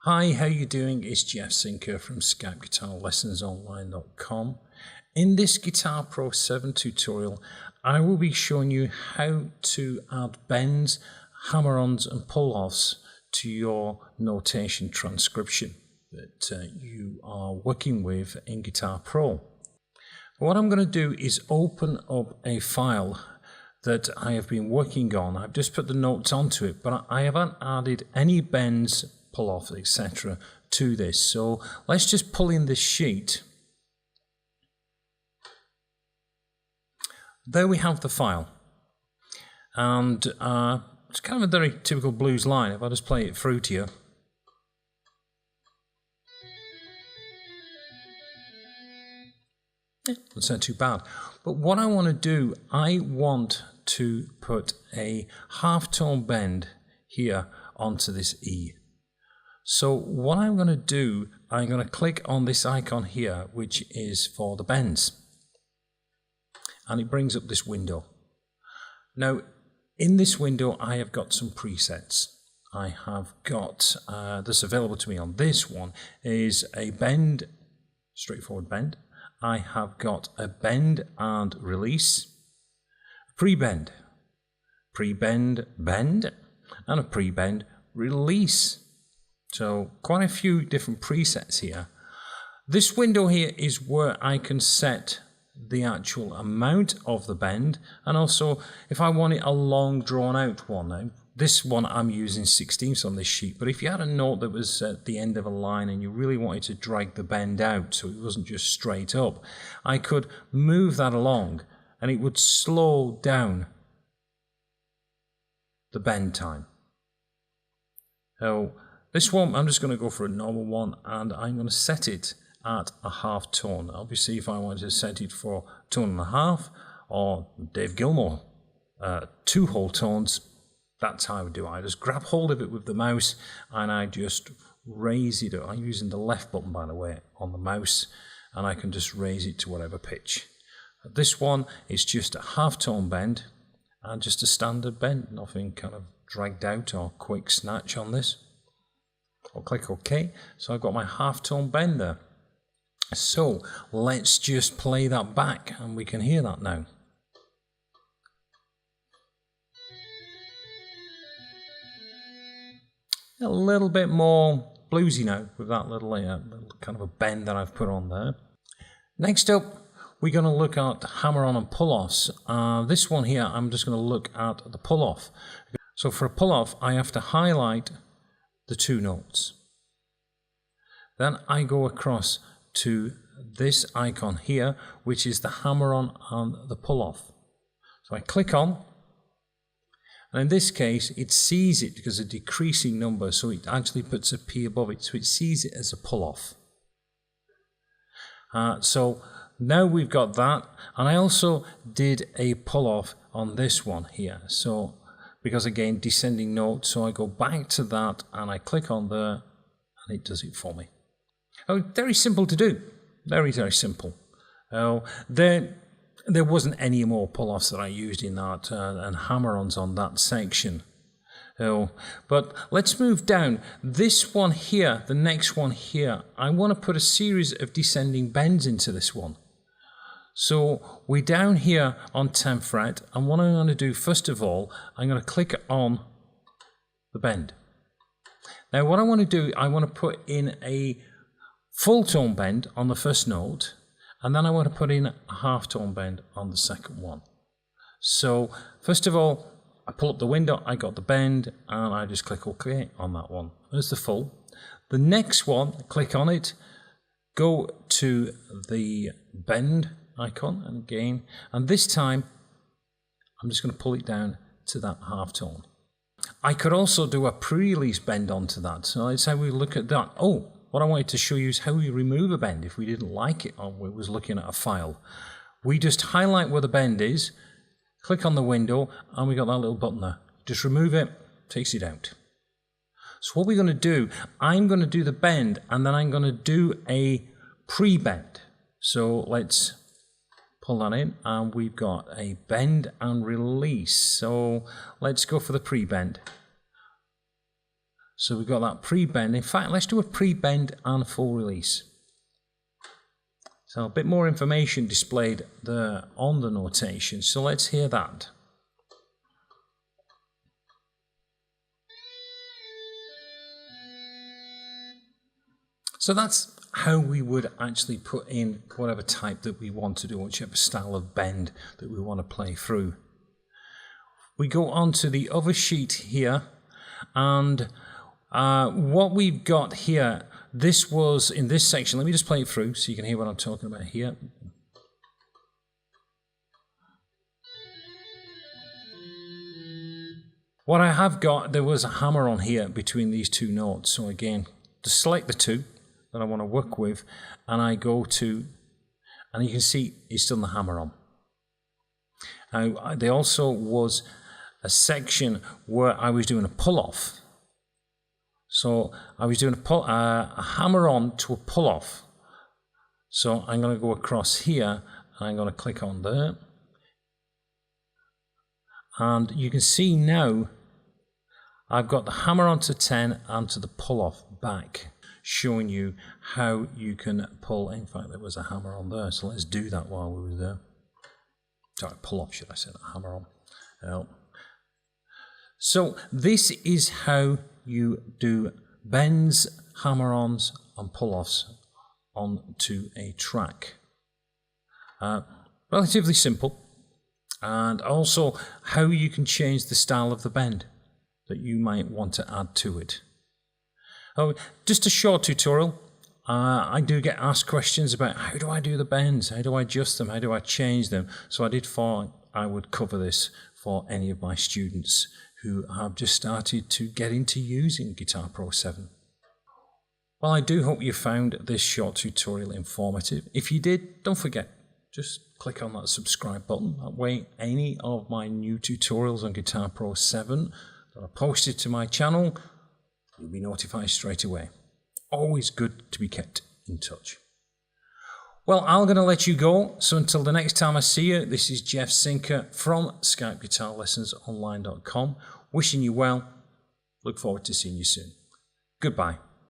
Hi, how you doing? It's Jeff Sinker from SkypeGuitarLessonsOnline.com. In this Guitar Pro 7 tutorial, I will be showing you how to add bends, hammer-ons and pull-offs to your notation transcription that you are working with in Guitar Pro. What I'm going to do is open up a file that I have been working on. I've just put the notes onto it, but I haven't added any bends, pull-offs, etc. to this. So let's just pull in this sheet. There we have the file. And it's kind of a very typical blues line. If I just play it through to you. It's not too bad. But what I want to do, I want to put a half-tone bend here onto this E. So what I'm going to do, I'm going to click on this icon here, which is for the bends. And it brings up this window. Now, in this window, I have got some presets. I have got, this available to me on this one, is a bend, straightforward bend. I have got a bend and release, pre-bend, pre-bend, bend, and a pre-bend release. So quite a few different presets here. This window here is where I can set the actual amount of the bend, and also if I want it a long drawn out one. Now this one I'm using 16ths on this sheet, but if you had a note that was at the end of a line and you really wanted to drag the bend out so it wasn't just straight up, I could move that along and it would slow down the bend time. So this one, I'm just going to go for a normal one, and I'm going to set it at a half tone. Obviously, if I wanted to set it for tone and a half, or Dave Gilmour, 2 whole tones, that's how I would do it. I just grab hold of it with the mouse, and I just raise it up. I'm using the left button, by the way, on the mouse, and I can just raise it to whatever pitch. This one is just a half tone bend, and just a standard bend, nothing kind of dragged out or quick snatch on this. I'll click OK. So I've got my half-tone bend there. So let's just play that back and we can hear that now. A little bit more bluesy now with that little kind of a bend that I've put on there. Next up, we're going to look at hammer-on and pull-offs. This one here, I'm just going to look at the pull-off. So for a pull-off, I have to highlight the 2 notes. Then I go across to this icon here, which is the hammer-on and the pull-off. So I click on, and in this case it sees it because it's a decreasing number, so it actually puts a P above it, so it sees it as a pull-off. So now we've got that, and I also did a pull-off on this one here. So because again, descending note, so I go back to that and I click on there and it does it for me. Oh, very simple to do. Very, very simple. Oh, there wasn't any more pull-offs that I used in that and hammer-ons on that section. Oh, but let's move down. This one here, the next one here, I want to put a series of descending bends into this one. So we're down here on 10th fret, and what I'm going to do first of all, I'm going to click on the bend. Now what I want to do, I want to put in a full tone bend on the first note, and then I want to put in a half tone bend on the second one. So first of all, I pull up the window, I got the bend, and I just click OK on that one. There's the full. The next one, click on it, go to the bend icon, and again, and this time I'm just going to pull it down to that half tone. I could also do a pre-release bend onto that, so let's say we look at that. Oh, what I wanted to show you is how we remove a bend if we didn't like it or we was looking at a file. We just highlight where the bend is, click on the window, and we got that little button there. Just remove it, takes it out. So what we're going to do, I'm going to do the bend, and then I'm going to do a pre-bend. So let's pull that in, and we've got a bend and release. So let's go for the pre-bend. So we've got that pre-bend. In fact, let's do a pre-bend and full release. So a bit more information displayed there on the notation. So let's hear that. So that's how we would actually put in whatever type that we want to do, whichever style of bend that we want to play through. We go on to the other sheet here, and what we've got here, this was in this section. Let me just play it through so you can hear what I'm talking about here. What I have got, there was a hammer on here between these two notes. So again, just select the two that I want to work with, and I go to, and you can see it's done the hammer on. Now, there also was a section where I was doing a pull-off. So I was doing a hammer-on to a pull-off. So I'm going to go across here, and I'm going to click on there. And you can see now I've got the hammer-on to 10 and to the pull-off back, showing you how you can pull. In fact, there was a hammer on there, so let's do that while we were there. Sorry, pull-off, should I say, that hammer on. So this is how you do bends, hammer-ons and pull-offs onto a track. Relatively simple, and also how you can change the style of the bend that you might want to add to it. Just a short tutorial. I do get asked questions about how do I do the bends, how do I adjust them, how do I change them. So I did thought I would cover this for any of my students who have just started to get into using Guitar Pro 7. Well, I do hope you found this short tutorial informative. If you did, don't forget, just click on that subscribe button. That way, any of my new tutorials on Guitar Pro 7 that are posted to my channel, you'll be notified straight away. Always good to be kept in touch. Well, I'm going to let you go. So until the next time I see you, this is Jeff Sinker from SkypeGuitarLessonsOnline.com. Wishing you well. Look forward to seeing you soon. Goodbye.